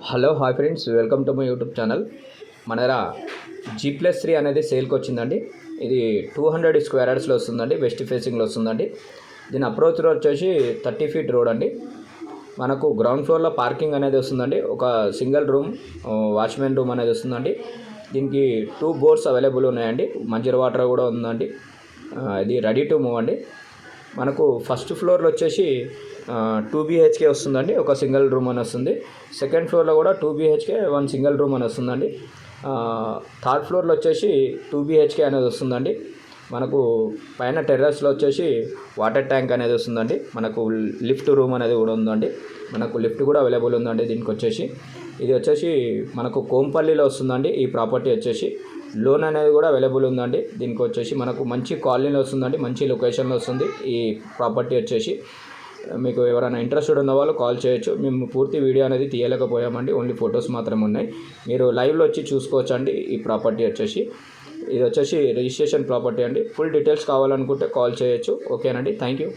Hello hi friends, welcome to my YouTube channel. మన దగ్గర G+3 అనేది సేల్కి వచ్చిందండి. ఇది 200 స్క్వేర్ యార్డ్స్లో వస్తుందండి, వెస్ట్ ఫేసింగ్లో వస్తుందండి. దీని అప్రోచ్ రోడ్ వచ్చేసి 30 ఫీట్ రోడ్ అండి. మనకు గ్రౌండ్ ఫ్లోర్లో పార్కింగ్ అనేది వస్తుందండి. ఒక సింగిల్ రూమ్, వాచ్మెన్ రూమ్ అనేది వస్తుందండి. దీనికి 2 బోర్స్ అవైలబుల్ ఉన్నాయండి. మంజర్ వాటర్ కూడా ఉందండి. ఇది రెడీ టు మూవ్ అండి. మనకు ఫస్ట్ ఫ్లోర్లో వచ్చేసి 2 BHK వస్తుందండి, ఒక సింగిల్ రూమ్ అని వస్తుంది. సెకండ్ ఫ్లోర్లో కూడా 2 BHK 1 సింగిల్ రూమ్ అని వస్తుందండి. థర్డ్ ఫ్లోర్లో వచ్చేసి 2 BHK అనేది వస్తుందండి. మనకు పైన టెర్రస్లో వచ్చేసి వాటర్ ట్యాంక్ అనేది వస్తుందండి. మనకు లిఫ్ట్ రూమ్ అనేది కూడా ఉందండి. మనకు లిఫ్ట్ కూడా అవైలబుల్ ఉందండి. దీనికి వచ్చేసి ఇది వచ్చేసి మనకు కోంపల్లిలో వస్తుందండి. ఈ ప్రాపర్టీ వచ్చేసి లోన్ అనేది కూడా అవైలబుల్ ఉందండి. దీనికి వచ్చేసి మనకు మంచి కాలనీలో వస్తుందండి, మంచి లొకేషన్లో వస్తుంది ఈ ప్రాపర్టీ వచ్చేసి. మీకు ఎవరైనా ఇంట్రెస్టెడ్ ఉన్న వాళ్ళు కాల్ చేయొచ్చు. మేము పూర్తి వీడియో అనేది తీయలేకపోయామండి, ఓన్లీ ఫొటోస్ మాత్రమే ఉన్నాయి. మీరు లైవ్లో వచ్చి చూసుకోవచ్చు అండి. ఈ ప్రాపర్టీ వచ్చేసి ఇది వచ్చేసి రిజిస్ట్రేషన్ ప్రాపర్టీ అండి. ఫుల్ డీటెయిల్స్ కావాలనుకుంటే కాల్ చేయొచ్చు. ఓకేనండి, థ్యాంక్ యూ.